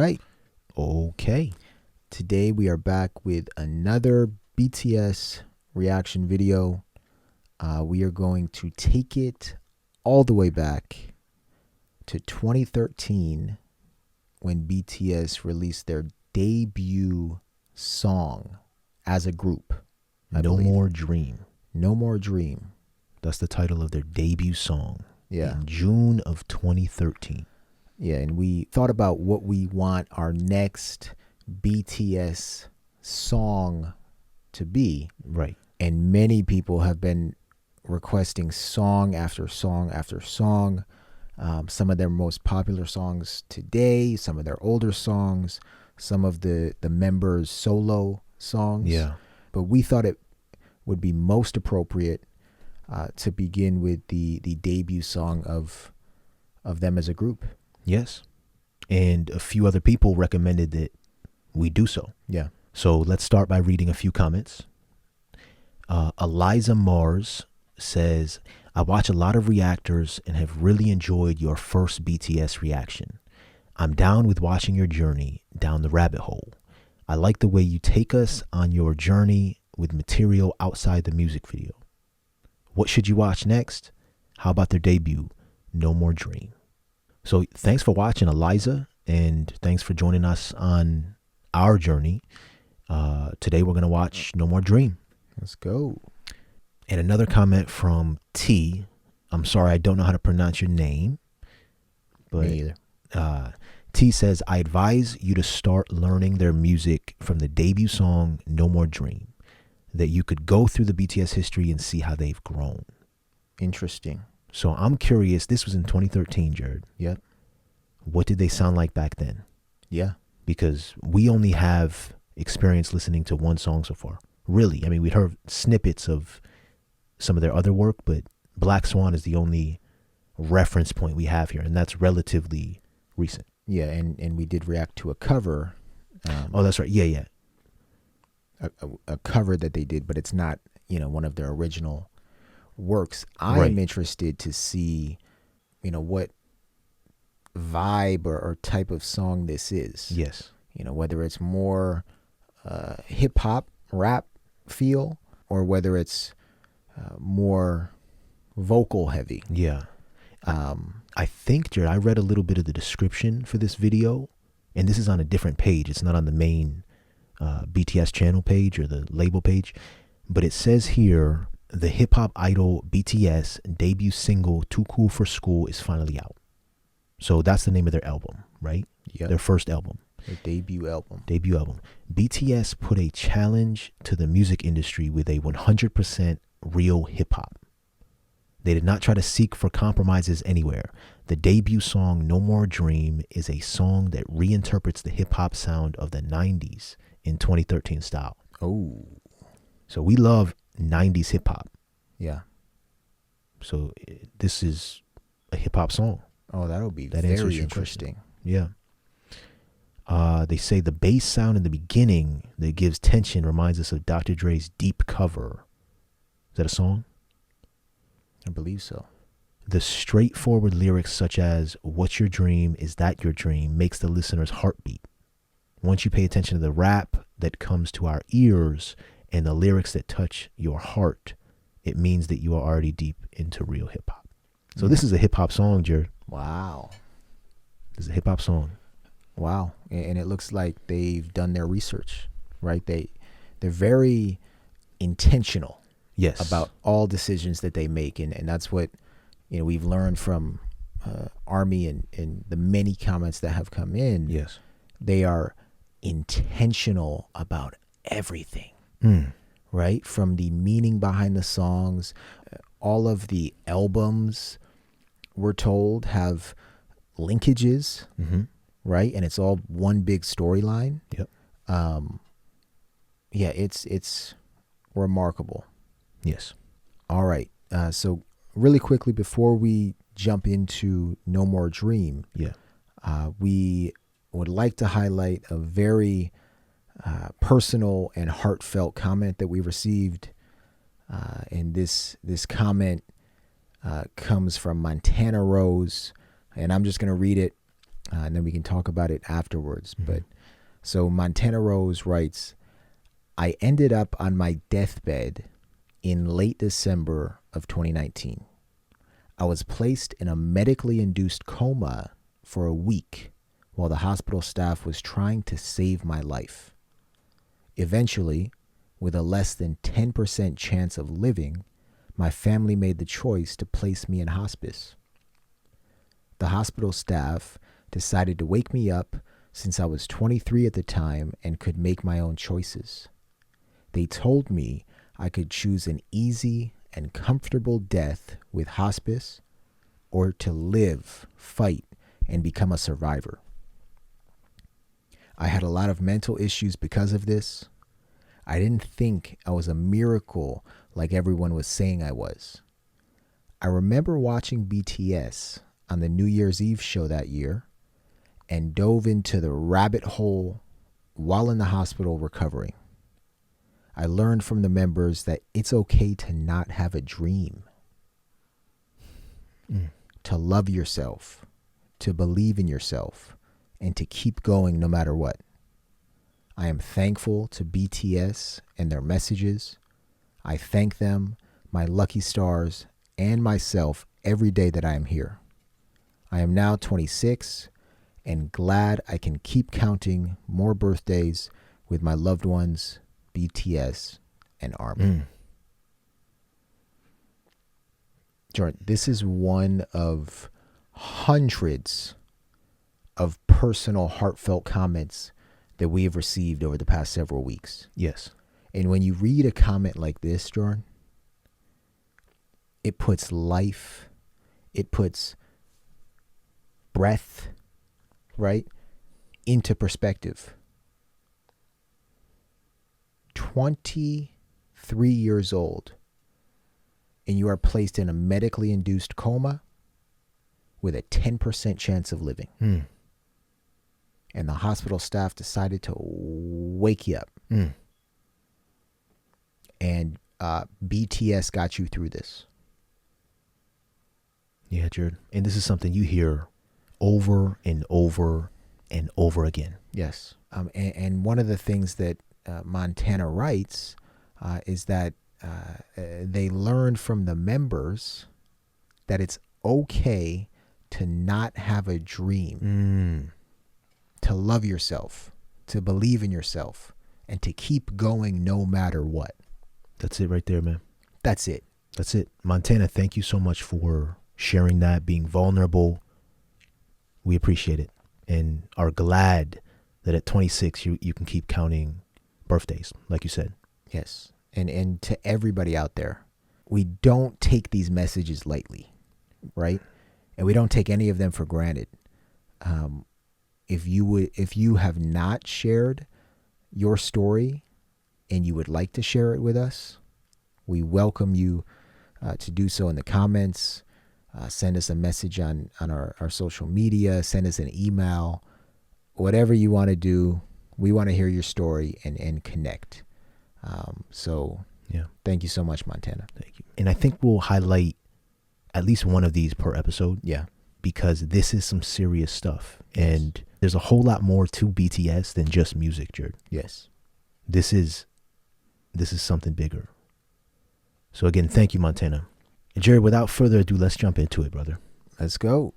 right. Okay. Today we are back with another BTS reaction video. We are going to take it all the way back to 2013 when BTS released their debut song as a group. No More Dream. No More Dream. That's the title of their debut song. Yeah. In June of 2013. Yeah, and we thought about what we want our next BTS song to be. Right. And many people have been requesting song after song after song. Some of their most popular songs today, some of their older songs, some of the members' solo songs. Yeah. But we thought it would be most appropriate to begin with the debut song of them as a group. Yes. And a few other people recommended that we do so. Yeah. So let's start by reading a few comments. Eliza Mars says, I watch a lot of reactors and have really enjoyed your first BTS reaction. I'm down with watching your journey down the rabbit hole. I like the way you take us on your journey with material outside the music video. What should you watch next? How about their debut, No More Dream? So thanks for watching, Eliza, and thanks for joining us on our journey. Today we're going to watch No More Dream. Let's go. And another comment from T. I'm sorry, I don't know how to pronounce your name. But Me either. T says, I advise you to start learning their music from the debut song, No More Dream, that you could go through the BTS history and see how they've grown. Interesting. So I'm curious, this was in 2013, Jared. Yep. What did they sound like back then? Yeah. Because we only have experience listening to one song so far. Really, I mean, we'd heard snippets of some of their other work, but Black Swan is the only reference point we have here, and that's relatively recent. Yeah, and we did react to a cover. Oh, that's right. Yeah. A cover that they did, but it's not, one of their original works. I'm Right. interested to see, what vibe or type of song this is. Yes. Whether it's more hip hop, rap feel, or whether it's more vocal heavy. Yeah. I think, Jared, I read a little bit of the description for this video, and this is on a different page. It's not on the main BTS channel page or the label page, but it says here, the hip hop idol BTS debut single Too Cool for School is finally out. So that's the name of their album, right? Yep. Their first album. Their debut album. Debut album. BTS put a challenge to the music industry with a 100% real hip hop. They did not try to seek for compromises anywhere. The debut song No More Dream is a song that reinterprets the hip hop sound of the 90s in 2013 style. Oh. So we love 90s hip hop. Yeah. So this is a hip hop song. Oh, that'll be That answers very your interesting. Yeah. They say the bass sound in the beginning that gives tension reminds us of Dr. Dre's Deep Cover. Is that a song? I believe so. The straightforward lyrics such as, what's your dream? Is that your dream? Makes the listener's heartbeat. Once you pay attention to the rap that comes to our ears and the lyrics that touch your heart, it means that you are already deep into real hip hop. So this is a hip hop song, Jared. Wow. This is a hip hop song. Wow. And it looks like they've done their research, right? They're very intentional. Yes. About all decisions that they make. And that's what, we've learned from Army and the many comments that have come in. Yes. They are intentional about everything, right? From the meaning behind the songs, all of the albums, we're told, have linkages, right? And it's all one big storyline. Yep. Yeah, it's remarkable. Yes. All right. So really quickly before we jump into No More Dream, we would like to highlight a very personal and heartfelt comment that we received. And this comment comes from Montana Rose, and I'm just going to read it and then we can talk about it afterwards. But so Montana Rose writes, I ended up on my deathbed in late December of 2019. I was placed in a medically induced coma for a week while the hospital staff was trying to save my life. Eventually, with a less than 10% chance of living, my family made the choice to place me in hospice. The hospital staff decided to wake me up since I was 23 at the time and could make my own choices. They told me I could choose an easy and comfortable death with hospice or to live, fight, and become a survivor. I had a lot of mental issues because of this. I didn't think I was a miracle like everyone was saying I was. I remember watching BTS on the New Year's Eve show that year and dove into the rabbit hole while in the hospital recovering. I learned from the members that it's okay to not have a dream, to love yourself, to believe in yourself, and to keep going no matter what. I am thankful to BTS and their messages. I thank them, my lucky stars, and myself every day that I am here. I am now 26 and glad I can keep counting more birthdays with my loved ones, BTS, and ARMY. Jordan, this is one of hundreds of personal, heartfelt comments that we have received over the past several weeks. Yes. And when you read a comment like this, Jordan, it puts life, it puts breath, right, into perspective. 23 years old, and you are placed in a medically induced coma with a 10% chance of living. And the hospital staff decided to wake you up. And BTS got you through this. Yeah, Jared. And this is something you hear over and over and over again. Yes. And one of the things that Montana writes is that they learned from the members that it's okay to not have a dream, to love yourself, to believe in yourself, and to keep going no matter what. That's it right there, man. That's it. That's it. Montana, thank you so much for sharing that, being vulnerable. We appreciate it and are glad that at 26 you can keep counting birthdays, like you said. Yes. And to everybody out there, we don't take these messages lightly, right? And we don't take any of them for granted. If you have not shared your story and you would like to share it with us, we welcome you to do so in the comments. Send us a message on our social media. Send us an email. Whatever you want to do, we want to hear your story and connect. So yeah, thank you so much, Montana. Thank you. And I think we'll highlight at least one of these per episode. Yeah. Because this is some serious stuff. Yes. And there's a whole lot more to BTS than just music, Jared. Yes. This is something bigger. So again, thank you, Montana. And Jared, without further ado, let's jump into it, brother. Let's go.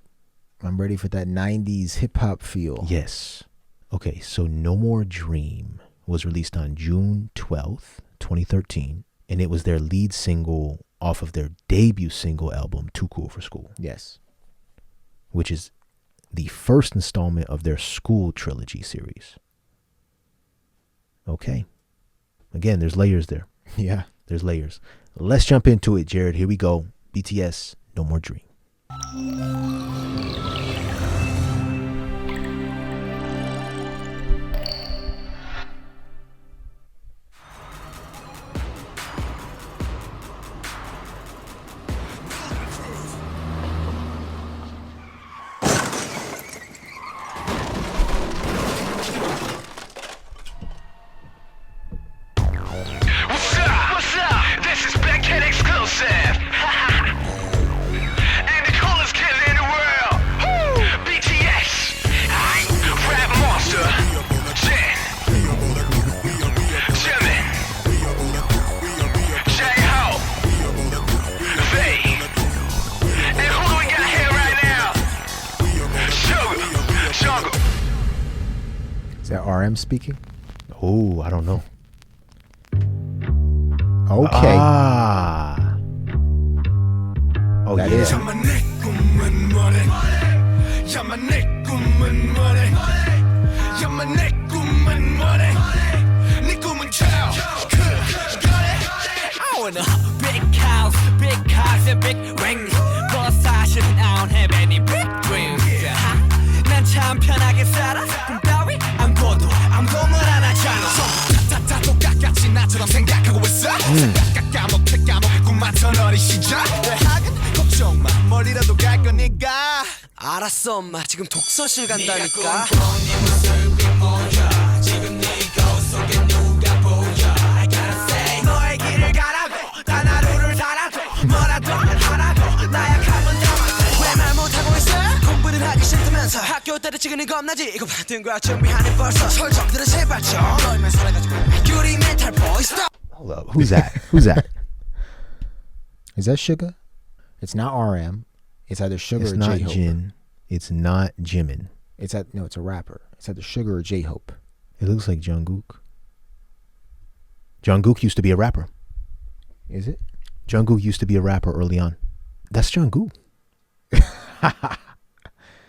I'm ready for that 90s hip hop feel. Yes. Okay, so No More Dream was released on June 12th, 2013, and it was their lead single off of their debut single album, Too Cool for School. Yes. Which is the first installment of their Skool trilogy series. Okay. Again, there's layers there. Yeah. There's layers. Let's jump into it, Jared. Here we go. BTS, No More Dream. that RM speaking? Oh, I don't know. Okay. Ah. Oh, That yeah. is. I want a big house, big cars and big rings. But 사실은 I don't have any big dreams. 난 참 편하게 살아. 꿈 따위 안 꿔도 아무것도 안 하잖아. 다 똑같이 나처럼 생각하고 있어. 까먹 꿈만던 어린 시절. 왜 하긴 걱정 마, 멀리라도 갈 거니까. 알았어 엄마, 지금 독서실 간다니까. 네 모습이 뭐야? 지금 네 거울 속에 누가 보여? I gotta say 너의 길을 가라고, 단 하루를 살아도 뭐라도 하라고. 나약하면 담아. 왜 말 못하고 있어? 공부를 하기 싫다면서 학교 때려치기는 겁나지. 이거 받은 거야 준비하네 벌써. 설정들은 제발 좀 너희만 살아가지고 유리 멘탈 보이 스톱. Hold up. Who's that? Who's that? Is that Suga? It's not RM. It's either Suga It's or not J-Hope. Jin. It's not Jimin. It's a rapper. It's either Suga or J-Hope. It looks like Jungkook. Jungkook used to be a rapper. Is it? Jungkook used to be a rapper early on. That's Jungkook.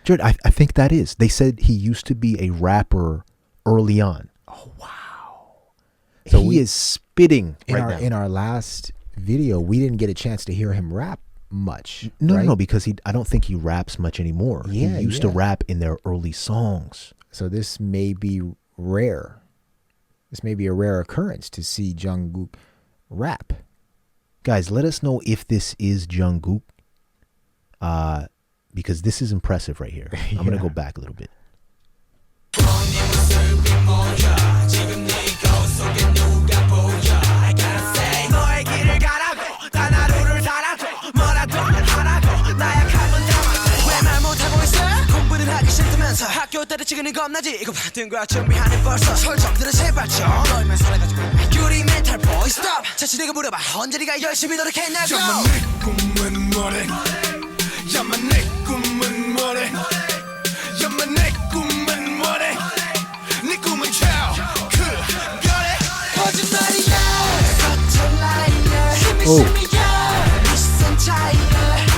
Jared, I think that is. They said he used to be a rapper early on. Oh wow. So he is spitting in right our now. in our last video, we didn't get a chance to hear him rap much. No, right? no, because I don't think he raps much anymore. Yeah, he used to yeah. rap in their early songs. So this may be rare. This may be a rare occurrence to see Jungkook rap. Guys, let us know if this is Jungkook. Because this is impressive right here. I'm going to go back a little bit. 학교 때려치기는 겁나지. 이거 받은 거야 준비하네 벌써. 설정들은 제발 좀 너희만 살아가지고 유리 멘탈 보이 스톱. 자신에게 물어봐 언제 네가 열심히 노력했냐고. 야만 내 꿈은 뭐래? 야만 내 꿈은 뭐래? 야만 내 꿈은 뭐래? 네 꿈은 그거래. 거짓말이야. 서툴 라이어. 힘이 심이야. 비싼 차이야.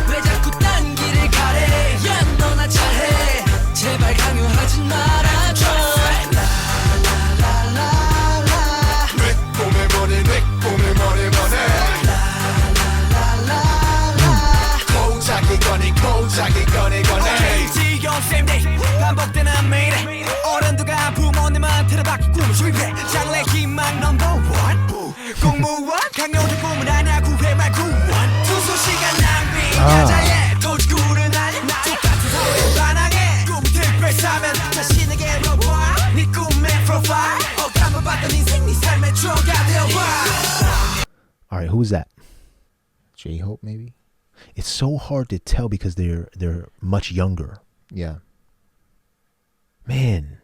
왜 자꾸 딴 길을 가래? 야 너나 잘해. 제발 강요하지 말아줘. 라라라라라. 내 꿈에 뭐래? 내 꿈에 뭐래 뭐래? 라라라라라. 고작이 거니 거네. 지겨운 쌤들 반복되는 매일. 어른들과 부모님한테 받기 꿈을 실패. 장래 희망 넘버원. 공무원 강요된 꿈을 아냐 구해 말 구원. 투수 시간 낭비 여자의 도주구는 아니. 똑같은 사회 반항해. 꿈 특별 사면 자신에게 물어봐. 네 꿈의 프로파일. 감을 받던 인생 네 삶의 추억가 되어봐. All right, who's that? J-Hope maybe? It's so hard to tell because they're much younger. Yeah. Man.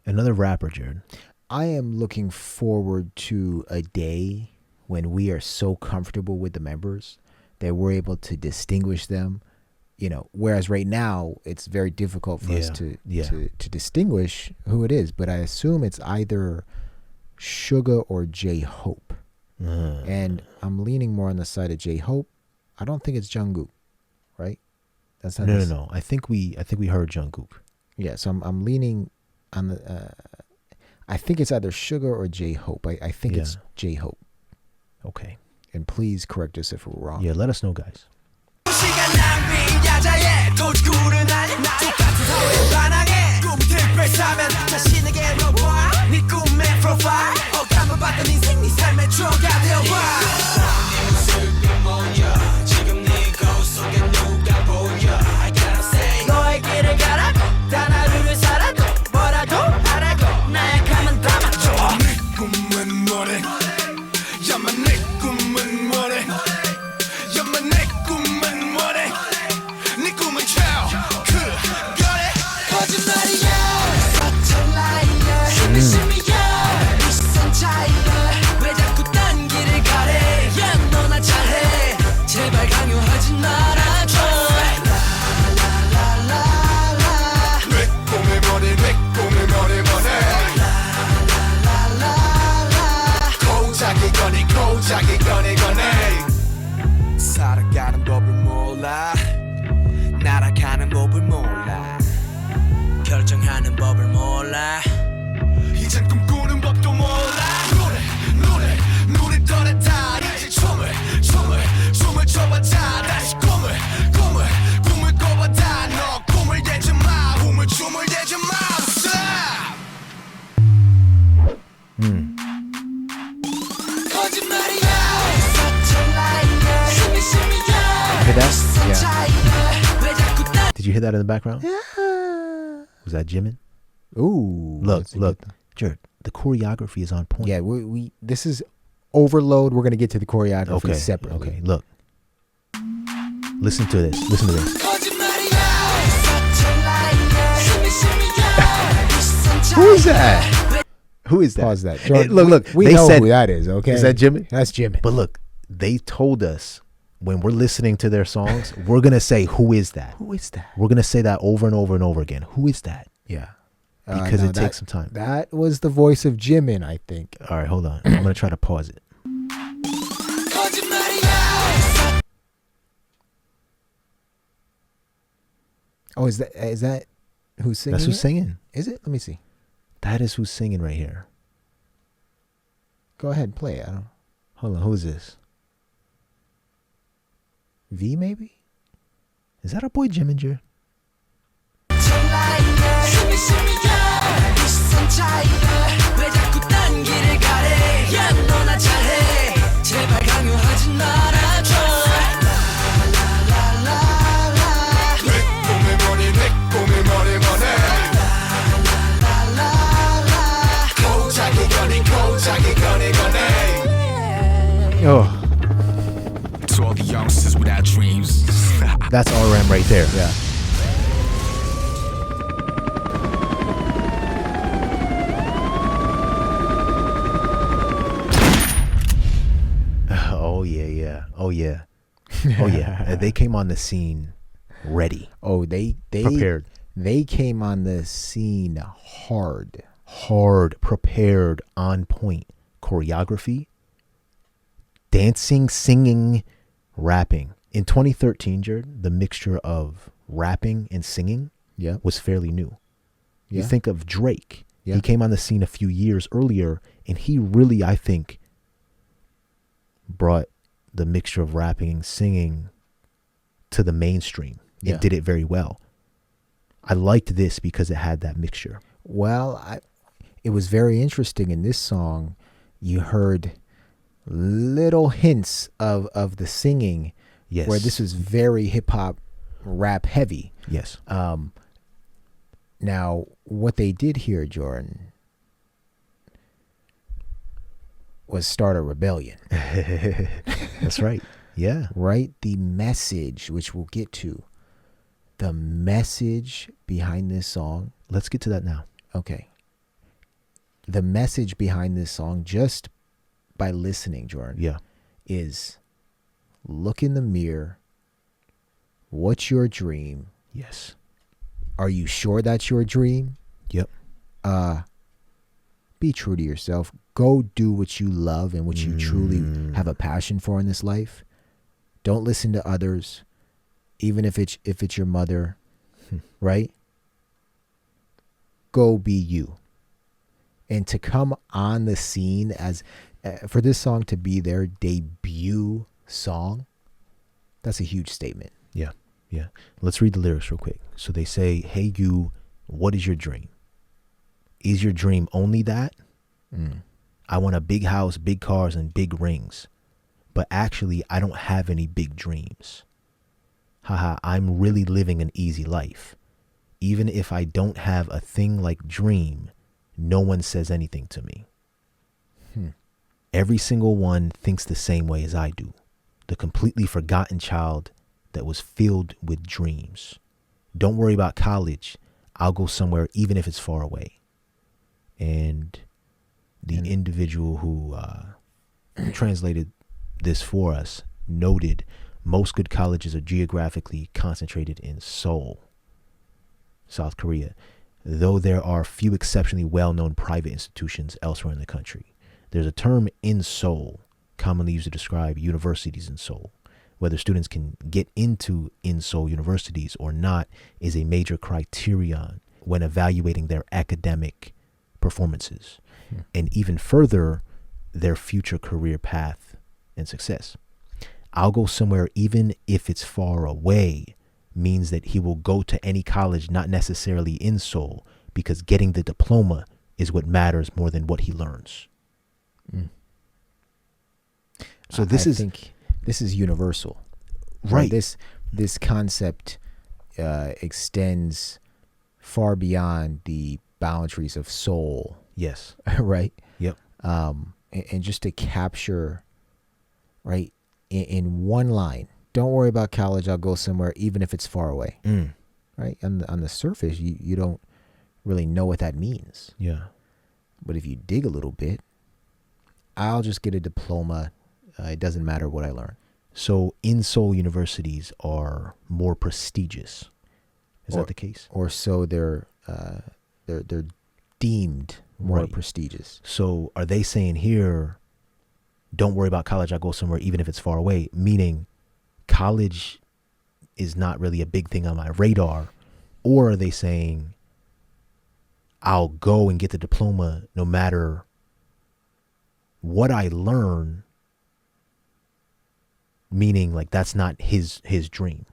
Another rapper, Jared. I am looking forward to a day when we are so comfortable with the members that we're able to distinguish them. You know, whereas right now it's very difficult for us to distinguish who it is. But I assume it's either Suga or J-Hope. And I'm leaning more on the side of J-Hope. I don't think it's Jungkook, right? That's not No. I think we heard Jungkook. Yeah, so I'm leaning on the. I think it's either Suga or J-Hope. I think it's J-Hope. Okay. And please correct us if we're wrong. Yeah, let us know, guys. 시간 낭비 여자의 도주구는 아니. 똑같은 사회 반항해. 꿈 특별 사면 자신에게 물어봐. 네 꿈의 프로파일. 감을 받던 인생 네 삶의 추억가 되어봐. 네 모습이 뭐야? 지금 네 거울 속에 누가 보여? I gotta say 너의 길을 가라고. 단 하루를 살아도 뭐라도 하라고. 나약하면 담아줘. 네 꿈은 뭐래? 야만 내 꿈은 뭐래? 야만 내 꿈은 뭐래? 네 꿈은 그거래. 결정하는 법을 몰라 이젠 꿈꾸는 법도 몰라 눈을 떠났다 이제 춤을 춰봤자 다시 꿈을 꿔봤다 너 꿈을 대지 마 춤을 대지 마 거짓말이야 Hear that? Yeah. Did you hear that in the background? Was that Jimin? Ooh. Look, Jared, the choreography is on point. Yeah, we this is overload. We're gonna get to the choreography separately. Okay, look. Listen to this. Who is that? Who is that? Pause that. Hey, look. We they know said, who that is, okay? Is that Jimmy? That's Jimmy. But look, they told us when we're listening to their songs, we're going to say, who is that? Who is that? We're going to say that over and over and over again. Who is that? Yeah. Because it takes some time. That was the voice of Jimin, I think. All right, hold on. I'm going to try to pause it. Oh, is that who's singing? That's who's it? singing. Is it? Let me see. That is who's singing right here. Go ahead, play it. Hold on, who is this? V maybe? Is that our boy Jiminger? Oh, To all the youngsters without dreams that's RM right there. Yeah. Oh yeah. Oh yeah. They came on the scene ready. Oh, they Prepared. They came on the scene hard. Prepared, on point. Choreography, dancing, singing, rapping. In 2013, Jared, the mixture of rapping and singing was fairly new. You think of Drake. He came on the scene a few years earlier, and he really, I think, brought the mixture of rapping and singing to the mainstream. It did it very well. I liked this because it had that mixture. Well, it was very interesting in this song. You heard little hints of the singing, where this was very hip hop, rap heavy. Yes. Now, what they did here, Jordan, was start a rebellion. That's right. Yeah. Right? The message, which we'll get to, the message behind this song. Let's get to that now. Okay. The message behind this song, just by listening, Jordan, is look in the mirror. What's your dream? Yes. Are you sure that's your dream? Yep. Be true to yourself. Go do what you love and what you truly have a passion for in this life. Don't listen to others, even if it's your mother, right? Go be you. And to come on the scene as for this song to be their debut song, that's a huge statement. Yeah. Yeah. Let's read the lyrics real quick. So they say, hey, you, what is your dream? Is your dream only that? I want a big house, big cars, and big rings. But actually, I don't have any big dreams. Haha, I'm really living an easy life. Even if I don't have a thing like dream, no one says anything to me. Every single one thinks the same way as I do. The completely forgotten child that was filled with dreams. Don't worry about college. I'll go somewhere even if it's far away. And the individual who translated this for us noted most good colleges are geographically concentrated in Seoul, South Korea, though there are few exceptionally well-known private institutions elsewhere in the country. There's a term in Seoul commonly used to describe universities in Seoul. Whether students can get into in Seoul universities or not is a major criterion when evaluating their academic performances, and even further, their future career path and success. I'll go somewhere even if it's far away means that he will go to any college, not necessarily in Seoul, because getting the diploma is what matters more than what he learns. So I think this is universal, right? This concept extends far beyond the boundaries of Seoul. Yes. Right. Yep. And just to capture, right, in one line, don't worry about college. I'll go somewhere, even if it's far away. Right. On the surface, you don't really know what that means. Yeah. But if you dig a little bit, I'll just get a diploma. It doesn't matter what I learn. So in Seoul, universities are more prestigious. Is that the case? Or so they're deemed more Right. prestigious. So are they saying here, don't worry about college, I'll go somewhere even if it's far away, meaning college is not really a big thing on my radar? Or are they saying, I'll go and get the diploma no matter what I learn, meaning like that's not his dream?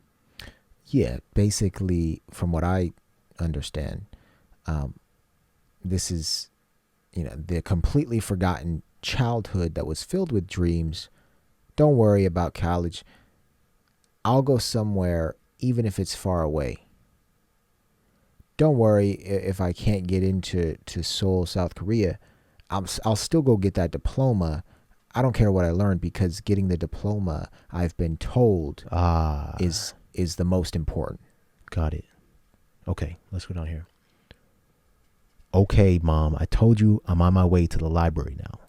Yeah, basically, from what I understand, this is, the completely forgotten childhood that was filled with dreams. Don't worry about college. I'll go somewhere, even if it's far away. Don't worry if I can't get into Seoul, South Korea. I'll still go get that diploma. I don't care what I learned, because getting the diploma, I've been told, is the most important. Got it. Okay, let's go down here. Okay, Mom, I told you I'm on my way to the library now.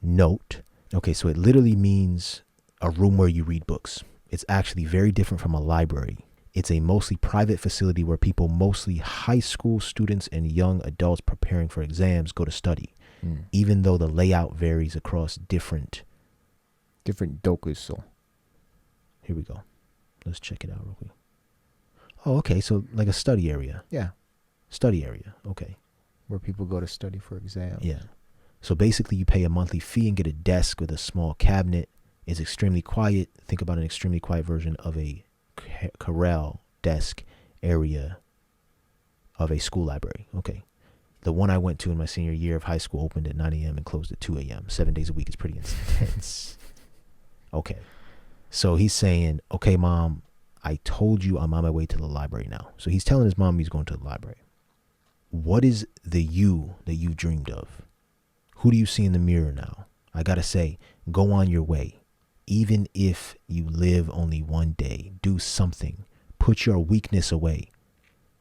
Note. Okay, so it literally means a room where you read books. It's actually very different from a library. It's a mostly private facility where people, mostly high school students and young adults preparing for exams, go to study, even though the layout varies across different dokuso. Here we go. Let's check it out real quick. Oh, okay. So like a study area. Yeah. Study area. Okay. Where people go to study for exams. Yeah. So basically you pay a monthly fee and get a desk with a small cabinet. It's extremely quiet. Think about an extremely quiet version of a corral desk area of a school library. Okay. The one I went to in my senior year of high school opened at 9 a.m. and closed at 2 a.m. 7 days a week is pretty intense. Okay. So he's saying, okay, Mom, I told you I'm on my way to the library now. So he's telling his mom he's going to the library. What is the you that you've dreamed of? Who do you see in the mirror now? I got to say, go on your way. Even if you live only one day, do something. Put your weakness away.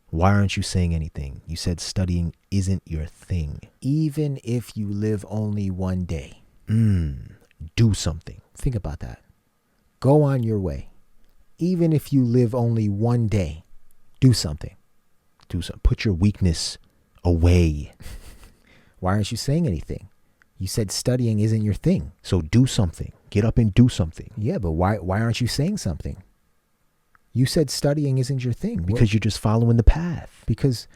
Why aren't you saying anything? You said studying isn't your thing. Even if you live only one day. Do something. Think about that. Go on your way. Even if you live only one day, do something. Do something. Put your weakness away. Why aren't you saying anything? You said studying isn't your thing. So do something. Get up and do something. Yeah, but why aren't you saying something? You said studying isn't your thing. Because you're just following the path. Because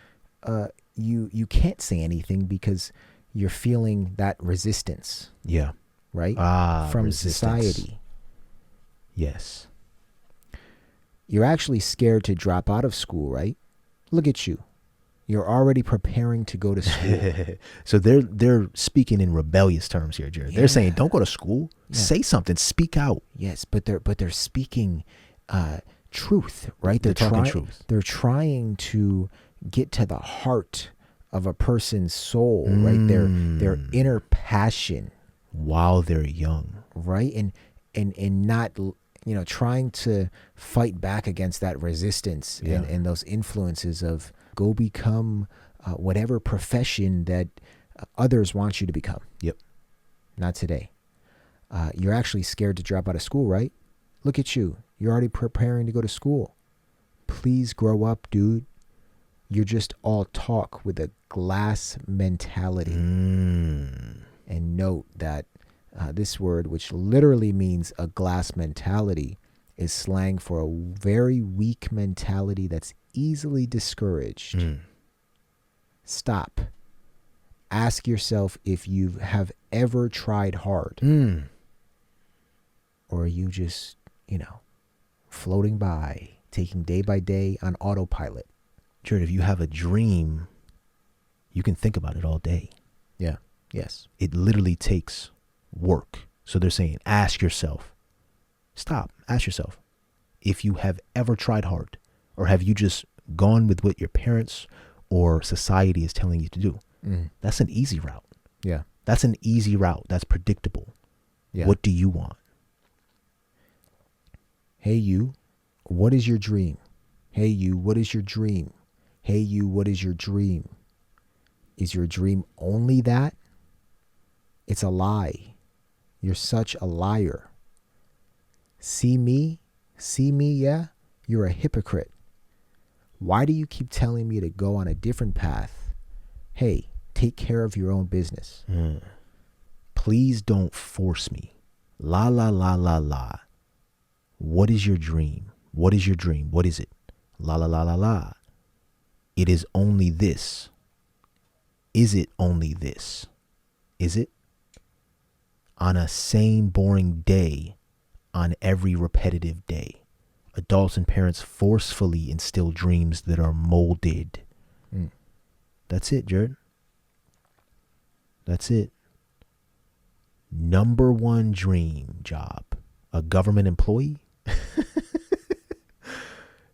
you can't say anything because you're feeling that resistance. Yeah. Right? From resistance. Society. Yes. You're actually scared to drop out of school, right? Look at you. You're already preparing to go to school. So they're speaking in rebellious terms here, Jared. They're saying, don't go to school. Yeah. Say something. Speak out. Yes, but they're speaking truth, right? They're talking truth. They're trying to get to the heart of a person's soul, right? Their inner passion while they're young, right? And not, trying to fight back against that resistance and those influences of go become whatever profession that others want you to become. Yep. Not today. You're actually scared to drop out of school, right? Look at you. You're already preparing to go to school. Please grow up, dude. You're just all talk with a glass mentality. And note that this word, which literally means a glass mentality, is slang for a very weak mentality that's easily discouraged. Stop. Ask yourself if you have ever tried hard. Or are you just, floating by, taking day by day on autopilot? Jared, if you have a dream, you can think about it all day. Yeah. Yes. It literally takes work. So they're saying, ask yourself. Stop. Ask yourself if you have ever tried hard, or have you just gone with what your parents or society is telling you to do? That's an easy route. Yeah. That's an easy route. That's predictable. Yeah. What do you want? Hey, you, what is your dream? Hey, you, what is your dream? Hey, you, what is your dream? Is your dream only that? It's a lie. You're such a liar. See me, yeah? You're a hypocrite. Why do you keep telling me to go on a different path? Hey, take care of your own business. Please don't force me. La, la, la, la, la. What is your dream? What is your dream? What is it? La, la, la, la, la. It is only this. Is it only this? Is it? On a same boring day, on every repetitive day, adults and parents forcefully instill dreams that are molded. That's it, Jared. That's it. Number one dream job, a government employee?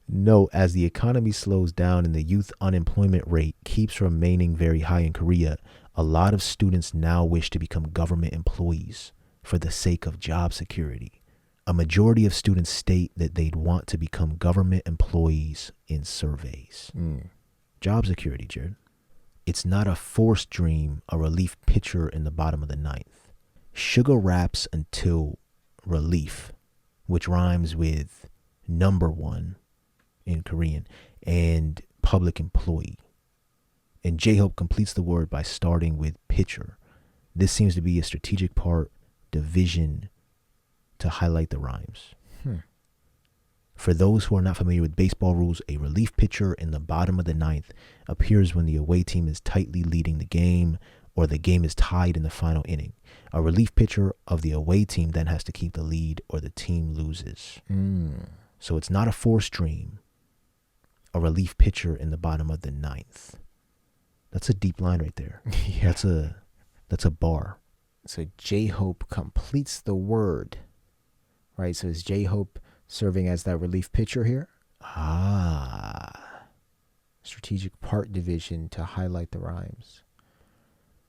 No, as the economy slows down and the youth unemployment rate keeps remaining very high in Korea, a lot of students now wish to become government employees for the sake of job security. A majority of students state that they'd want to become government employees in surveys. Job security, Jared. It's not a forced dream, a relief pitcher in the bottom of the ninth. Sugar raps until relief, which rhymes with number one in Korean, and public employee. And J-Hope completes the word by starting with pitcher. This seems to be a strategic part, division, to highlight the rhymes. For those who are not familiar with baseball rules, a relief pitcher in the bottom of the ninth appears when the away team is tightly leading the game or the game is tied in the final inning. A relief pitcher of the away team then has to keep the lead or the team loses. So it's not a forced dream. A relief pitcher in the bottom of the ninth. That's a deep line right there. Yeah. That's a bar. So J-Hope completes the word, right? So is J-Hope serving as that relief pitcher here? Strategic part division to highlight the rhymes.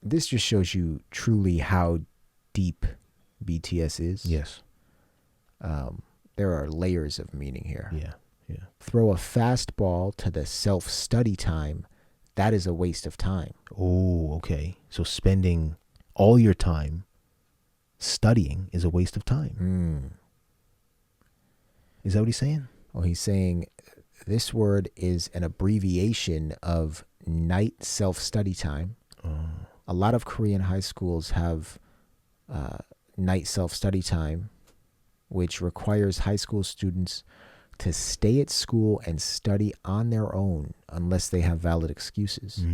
This just shows you truly how deep BTS is. Yes. There are layers of meaning here. Yeah. Throw a fastball to the self-study time. That is a waste of time. Oh, okay. So spending all your time studying is a waste of time. Is that what he's saying? Well, he's saying this word is an abbreviation of night self-study time. A lot of Korean high schools have night self-study time, which requires high school students to stay at school and study on their own unless they have valid excuses.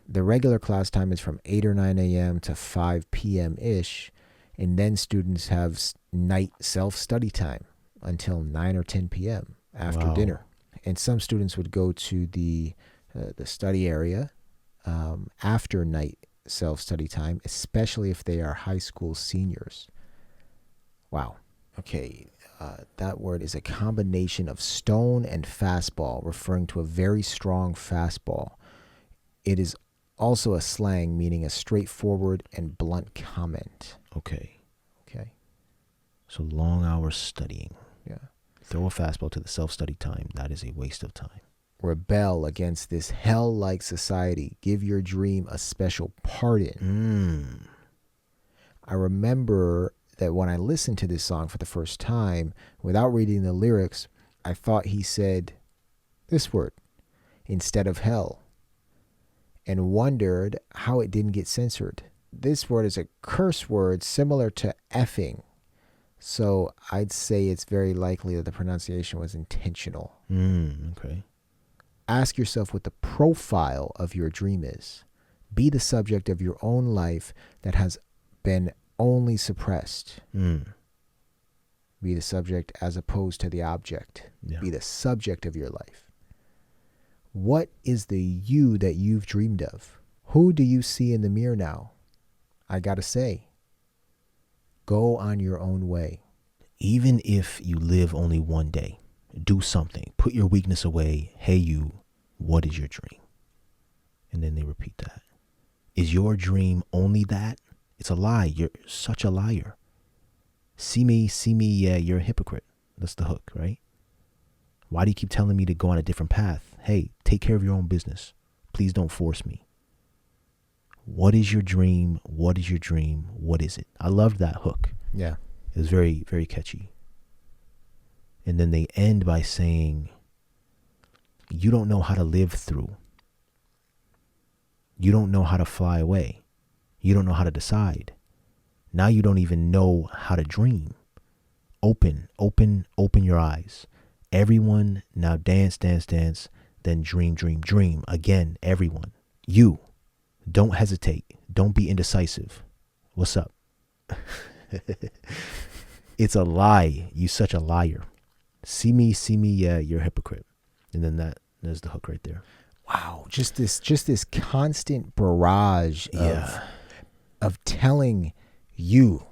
The regular class time is from 8 or 9 a.m. to 5 p.m.-ish, and then students have night self-study time until 9 or 10 p.m. after dinner. And some students would go to the study area after night self-study time, especially if they are high school seniors. Wow. Okay, that word is a combination of stone and fastball, referring to a very strong fastball. It is also a slang meaning a straightforward and blunt comment. Okay. So long hours studying. Yeah. Throw a fastball to the self-study time. That is a waste of time. Rebel against this hell-like society. Give your dream a special pardon. I remember that when I listened to this song for the first time, without reading the lyrics, I thought he said this word instead of hell, and wondered how it didn't get censored. This word is a curse word similar to effing, so I'd say it's very likely that the pronunciation was intentional. Okay. Ask yourself what the profile of your dream is. Be the subject of your own life that has been only suppressed. Be the subject as opposed to the object. Yeah. Be the subject of your life. What is the you that you've dreamed of? Who do you see in the mirror now? I gotta say, go on your own way. Even if you live only one day, do something. Put your weakness away. Hey, you, what is your dream? And then they repeat that. Is your dream only that? It's a lie. You're such a liar. See me, yeah, you're a hypocrite. That's the hook, right? Why do you keep telling me to go on a different path? Hey, take care of your own business. Please don't force me. What is your dream? What is your dream? What is it? I loved that hook. Yeah. It was very, very catchy. And then they end by saying, you don't know how to live through. You don't know how to fly away. You don't know how to decide. Now you don't even know how to dream. Open your eyes. Everyone now dance, then dream. Again, everyone. You, don't hesitate. Don't be indecisive. What's up? It's a lie. You such a liar. See me, yeah, you're a hypocrite. And then there's the hook right there. Wow, just this constant barrage of telling you,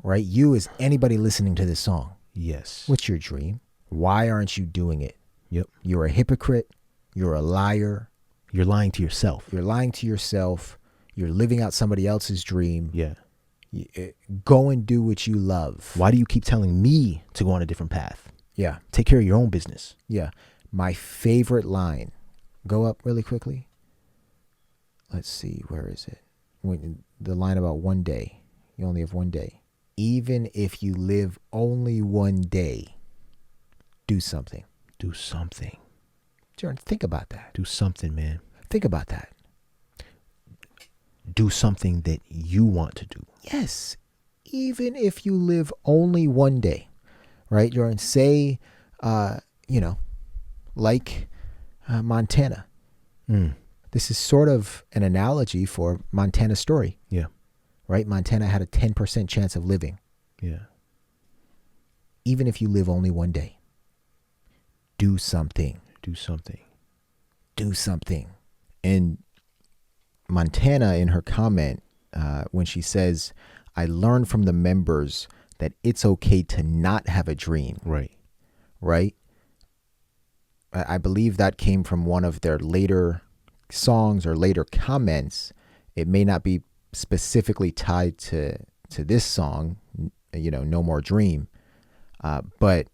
right? You is anybody listening to this song. Yes. What's your dream? Why aren't you doing it? Yep. You're a hypocrite. You're a liar. You're lying to yourself. You're lying to yourself. You're living out somebody else's dream. Yeah. Go and do what you love. Why do you keep telling me to go on a different path? Yeah. Take care of your own business. Yeah. My favorite line. Go up really quickly. Let's see. Where is it? The line about one day. You only have one day. Even if you live only one day, do something. Do something. Jordan, think about that. Do something, man. Think about that. Do something that you want to do. Yes. Even if you live only one day, right, Jordan? Say, like Montana. This is sort of an analogy for Montana's story. Yeah. Right? Montana had a 10% chance of living. Yeah. Even if you live only one day, do something. Do something. Do something. And Montana, in her comment, when she says, I learned from the members that it's okay to not have a dream. Right. Right? I believe that came from one of their later songs or later comments. It may not be specifically tied to this song, No More Dream, but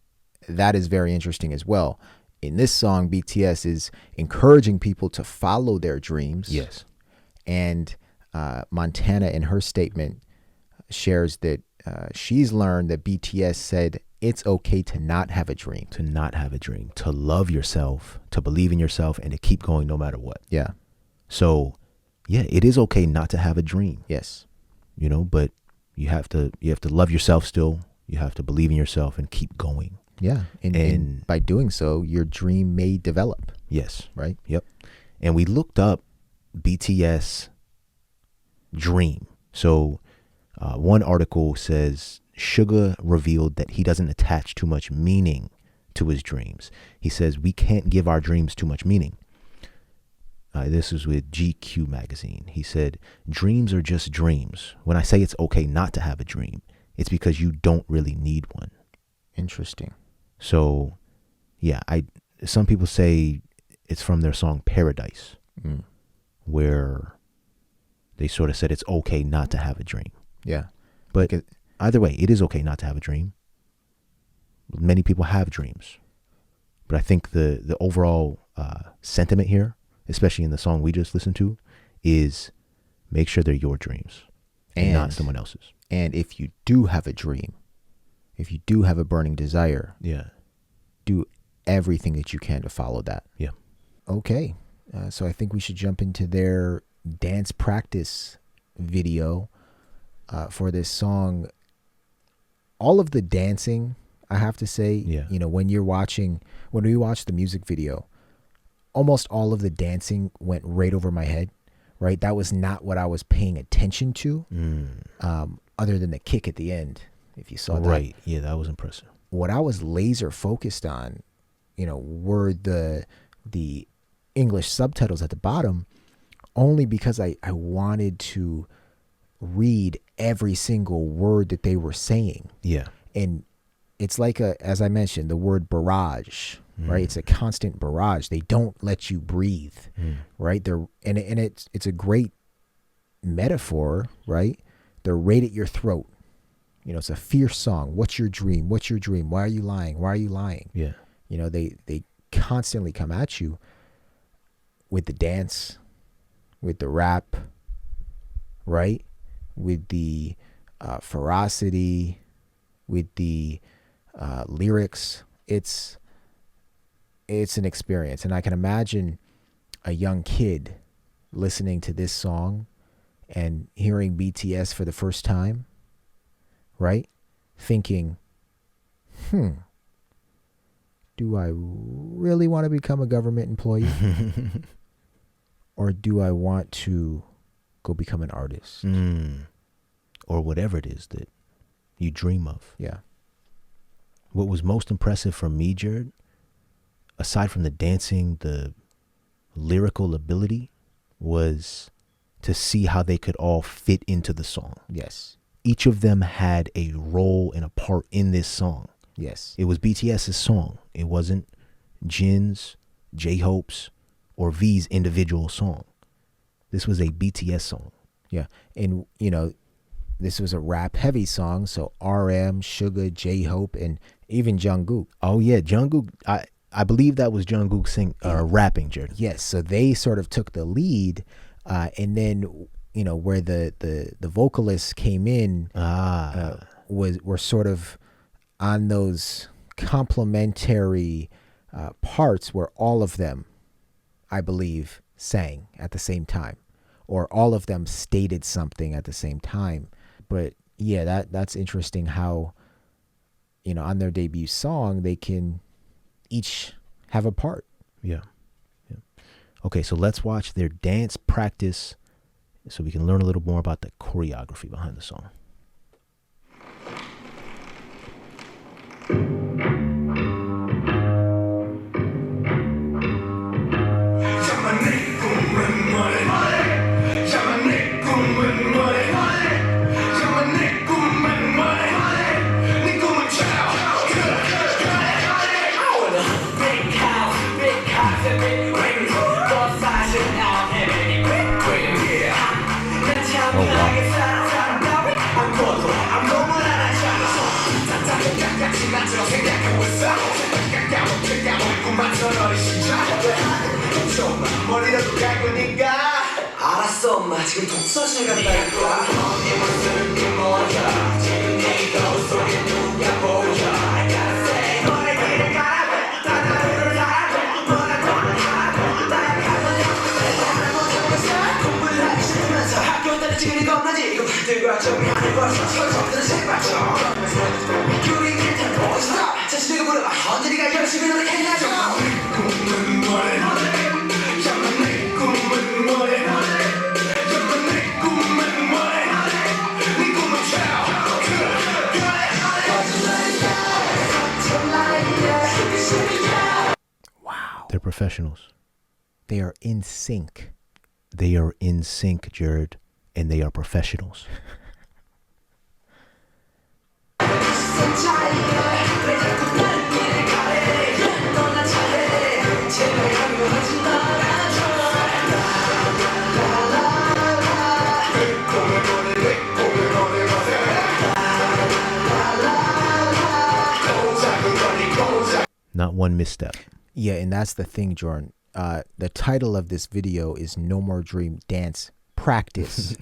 that is very interesting as well. In this song, BTS is encouraging people to follow their dreams. Yes. And Montana, in her statement, shares that she's learned that BTS said it's okay to not have a dream. To not have a dream. To love yourself, to believe in yourself, and to keep going no matter what. Yeah. So, yeah, it is okay not to have a dream. Yes. But you have to love yourself still. You have to believe in yourself and keep going. Yeah. And by doing so, your dream may develop. Yes. Right? Yep. And we looked up BTS dream. So one article says Suga revealed that he doesn't attach too much meaning to his dreams. He says we can't give our dreams too much meaning. This is with GQ magazine. He said, dreams are just dreams. When I say it's okay not to have a dream, it's because you don't really need one. Interesting. So, yeah, some people say it's from their song Paradise, where they sort of said it's okay not to have a dream. Yeah. But either way, it is okay not to have a dream. Many people have dreams. But I think the overall sentiment here, especially in the song we just listened to, is make sure they're your dreams and not someone else's. And if you do have a dream, if you do have a burning desire, yeah, do everything that you can to follow that. Yeah. Okay. So I think we should jump into their dance practice video for this song. All of the dancing, I have to say, yeah, when we watch the music video, almost all of the dancing went right over my head, right? That was not what I was paying attention to, other than the kick at the end, if you saw that. Right. Yeah, that was impressive. What I was laser focused on, were the English subtitles at the bottom, only because I wanted to read every single word that they were saying. Yeah. And it's like as I mentioned, the word barrage, right? It's a constant barrage. They don't let you breathe, right? It's a great metaphor, right? They're right at your throat. It's a fierce song. What's your dream? What's your dream? Why are you lying? Why are you lying? Yeah. They constantly come at you with the dance, with the rap, right? With the ferocity, with the lyrics. It's an experience. And I can imagine a young kid listening to this song and hearing BTS for the first time, right? Thinking, do I really want to become a government employee? Or do I want to go become an artist? Or whatever it is that you dream of. Yeah. What was most impressive for me, Jared, aside from the dancing, the lyrical ability, was to see how they could all fit into the song. Yes. Each of them had a role and a part in this song. Yes. It was BTS's song. It wasn't Jin's, J-Hope's, or V's individual song. This was a BTS song. Yeah. And, this was a rap heavy song. So RM, Suga, J-Hope, and even Jungkook. Oh, yeah. Jungkook, I believe that was Jungkook rapping, Jared. Yes. So they sort of took the lead. And then, where the vocalists came in, were sort of on those complementary parts where all of them, I believe, sang at the same time, or all of them stated something at the same time. But yeah, that's interesting how, on their debut song, they can each have a part. Yeah. Okay, so let's watch their dance practice so we can learn a little more about the choreography behind the song. 알았어 엄마 지금 독서실 간다니까 네 모습이 뭐야 지금 네 거울 속에 누가 보여 I gotta say 너의 길을 가라고 다 나를 가라고 너나 그만하라고 나의 가면 잡고 공부를 하기 싫으면서 학교 다니지는 겁나지 이거 받들과 정리하는 것이 철석들은 책받쳐 귤이 길탄 보이스톱 자신에게 물어봐 언제리가 열심히 노력했냐죠 꿈은 뭐래 They're professionals. They are in sync. They are in sync, Jared, and they are professionals. Not one misstep. Yeah, and that's the thing, Jordan. The title of this video is No More Dream Dance Practice.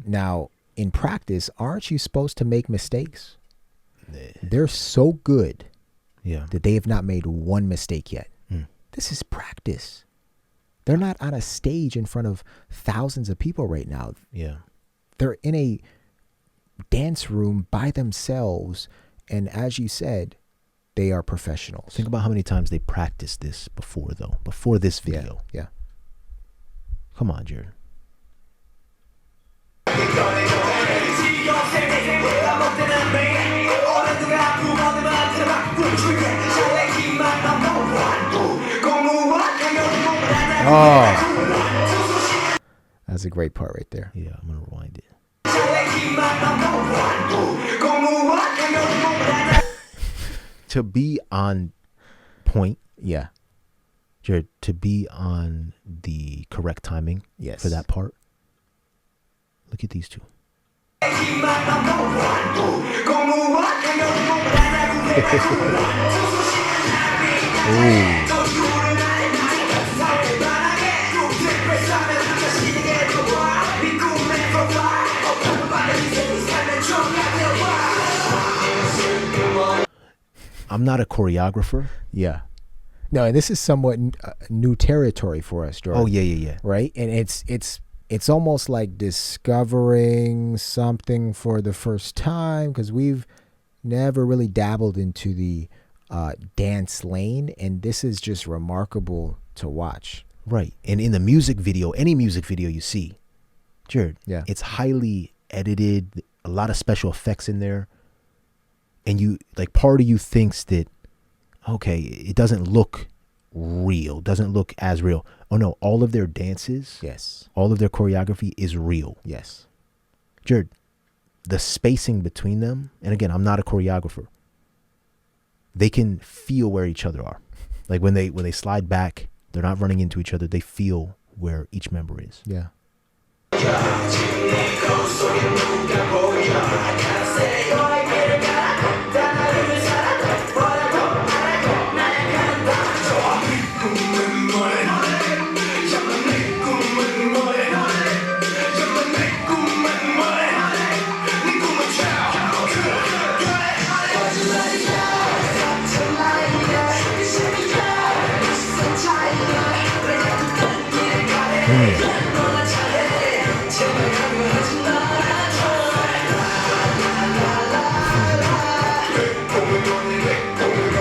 Now, in practice, aren't you supposed to make mistakes? They're so good that they have not made one mistake yet. This is practice. They're not on a stage in front of thousands of people right now. Yeah. They're in a dance room by themselves. And as you said, They are professionals. Think about how many times they practiced this before, though. Before this video. Yeah. Come on, Jared. Oh, that's a great part right there. Yeah, I'm gonna rewind it. To be on point, Yeah. Jared, to be on the correct timing Yes. for that part. Look at these two. I'm not a choreographer. Yeah. No, and this is somewhat new territory for us, Jordan. Oh yeah. Right? And it's almost like discovering something for the first time, because we've never really dabbled into the dance lane, and this is just remarkable to watch. Right. And in the music video, any music video you see, Jared, Yeah. it's highly edited, a lot of special effects in there. And you, like, part of you thinks that, okay, it doesn't look real, doesn't look as real. Oh no, all of their dances, Yes. all of their choreography is real. Yes. Jared, the spacing between them, and again, I'm not a choreographer, they can feel where each other are. Like when they slide back, they're not running into each other. They feel where each member is. Yeah.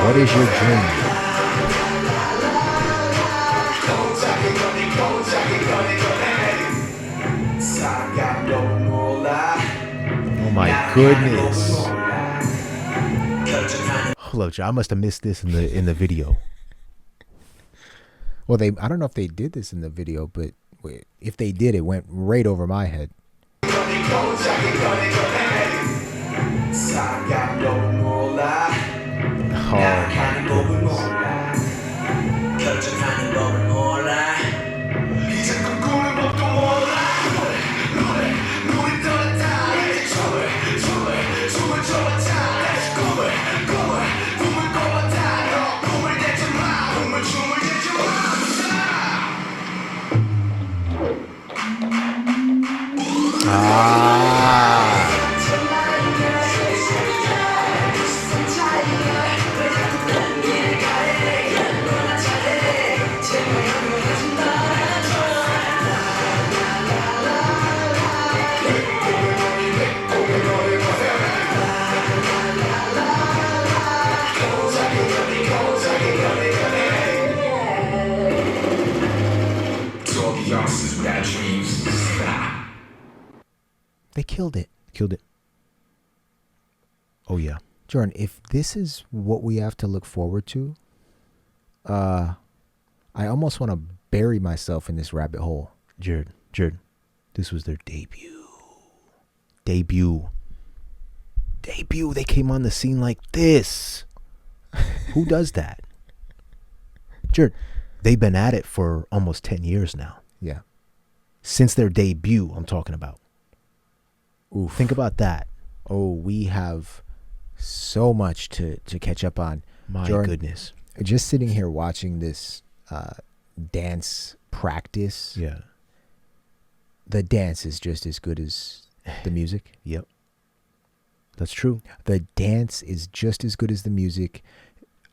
What is your dream? Oh my goodness. Hold up, Joe. I must have missed this in the video. Well, I don't know if they did this in the video, but if they did, it went right over my head. Oh my goodness. They killed it. Killed it. Oh yeah. Jordan, if this is what we have to look forward to, I almost want to bury myself in this rabbit hole. Jared, this was their debut. Debut. They came on the scene like this. Who does that? Jared, they've been at it for almost 10 years now. Yeah. Since their debut, I'm talking about. Oof. Think about that. Oh, we have so much to catch up on. My Jordan, goodness. just sitting here watching this dance practice, Yeah. the dance is just as good as the music. Yep. That's true. The dance is just as good as the music.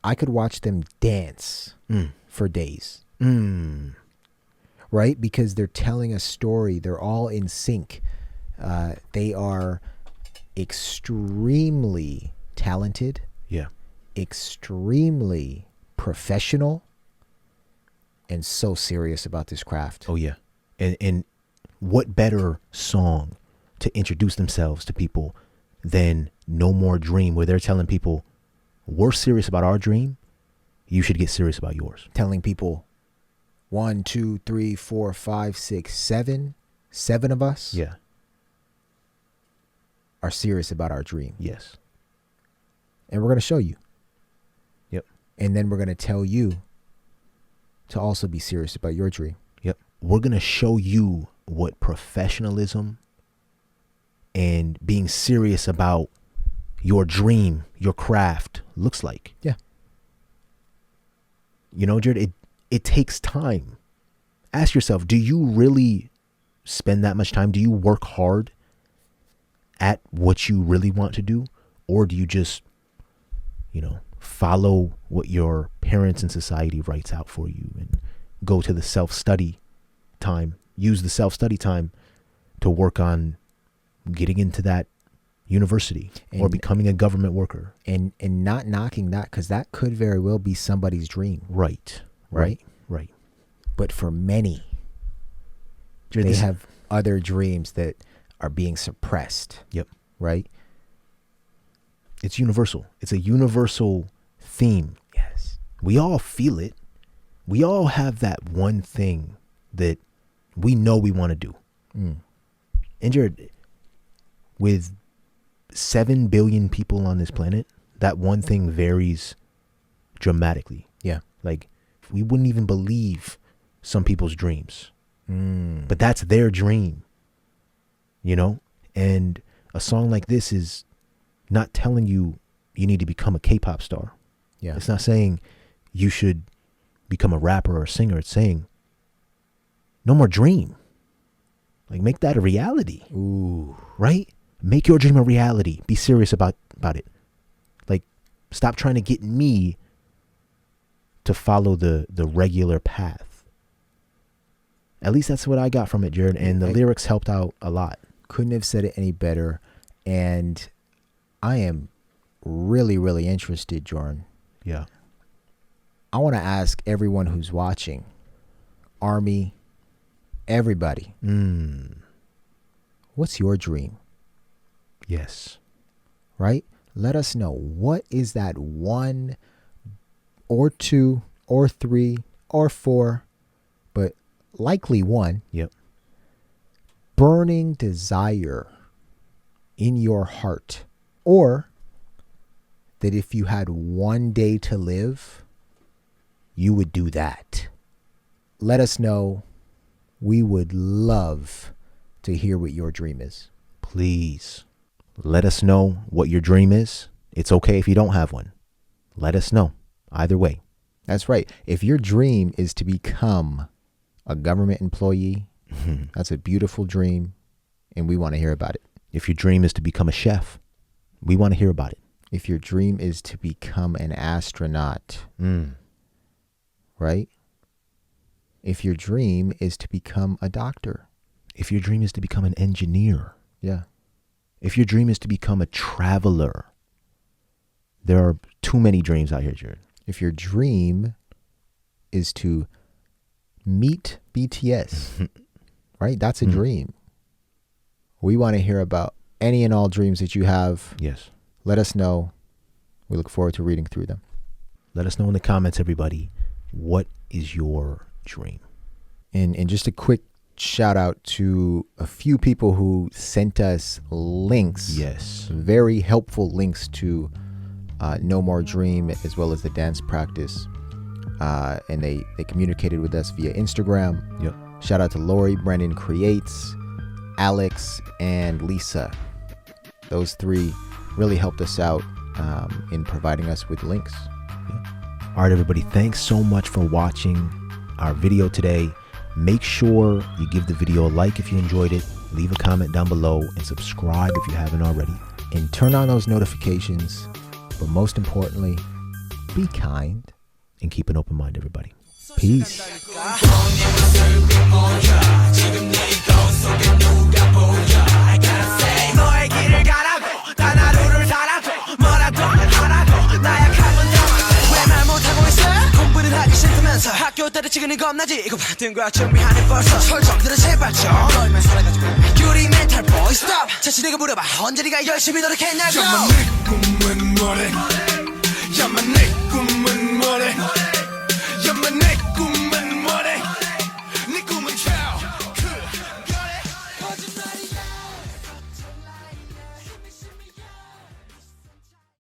I could watch them dance for days, right? Because they're telling a story. They're all in sync. They are extremely talented. Yeah. extremely professional and so serious about this craft. Oh yeah. And what better song to introduce themselves to people than No More Dream, where they're telling people, we're serious about our dream, you should get serious about yours. Telling people 1, 2, 3, 4, 5, 6, 7 of us Yeah. are serious about our dream. Yes. And we're going to show you. Yep. And then we're going to tell you to also be serious about your dream. Yep. We're going to show you what professionalism and being serious about your dream, your craft looks like. Yeah. You know, Jared, it takes time. Ask yourself, do you really spend that much time? Do you work hard at what you really want to do? Or do you just, you know, follow what your parents and society writes out for you and go to the self-study time, use the self-study time to work on getting into that university or becoming a government worker? And not knocking that, because that could very well be somebody's dream. Right. But for many, Jared, they have other dreams that are being suppressed. Yep. Right? It's universal. It's a universal theme. Yes. We all feel it. We all have that one thing that we know we want to do. And Jared, with 7 billion people on this planet, that one thing varies dramatically. Yeah. Like, we wouldn't even believe some people's dreams. But that's their dream, you know? And a song like this is not telling you you need to become a K-pop star. Yeah. It's not saying you should become a rapper or a singer. It's saying no more dream. Like, make that a reality. Ooh. Right? Make your dream a reality. Be serious about it. Like, stop trying to get me to follow the regular path. At least that's what I got from it, Jared. And the lyrics helped out a lot. Couldn't have said it any better. And I am really, really interested, Jordan. Yeah. I want to ask everyone who's watching, Army, everybody, what's your dream? Yes. Right? Let us know. What is that 1 or 2 or 3 or 4, but likely 1. Yep. Burning desire in your heart, or that if you had 1 day to live, you would do that. Let us know. We would love to hear what your dream is. Please let us know what your dream is. It's okay if you don't have one. Let us know. Either way. That's right. If your dream is to become a government employee, that's a beautiful dream, and we want to hear about it. If your dream is to become a chef, we want to hear about it. If your dream is to become an astronaut, right? If your dream is to become a doctor. If your dream is to become an engineer. Yeah. If your dream is to become a traveler. There are too many dreams out here, Jared. If your dream is to meet BTS, right? That's a dream. We want to hear about any and all dreams that you have. Yes. Let us know. We look forward to reading through them. Let us know in the comments, everybody. What is your dream? And just a quick shout out to a few people who sent us links. Yes. Very helpful links to No More Dream, as well as the dance practice. And they communicated with us via Instagram. Yep. Shout out to Lori, Brennan Creates, Alex, and Lisa. Those 3 really helped us out in providing us with links. Yeah. All right, everybody. Thanks so much for watching our video today. Make sure you give the video a like if you enjoyed it. Leave a comment down below and subscribe if you haven't already. And turn on those notifications. But most importantly, be kind. And keep an open mind, everybody. Peace. 너의 길을 가라고 단 하루를 살아도 뭐라도 하라고 나약함은 벌써 학교 때를 찍는 겁나지 이거 같은 거야 준비하네 벌써 설정들은 제발 좀 너희만 살아가지고 유리 멘탈 boy stop 자신에게 물어봐 언제 네가 열심히 노력했냐고 야만 내 꿈은 뭐래 야만 내 꿈은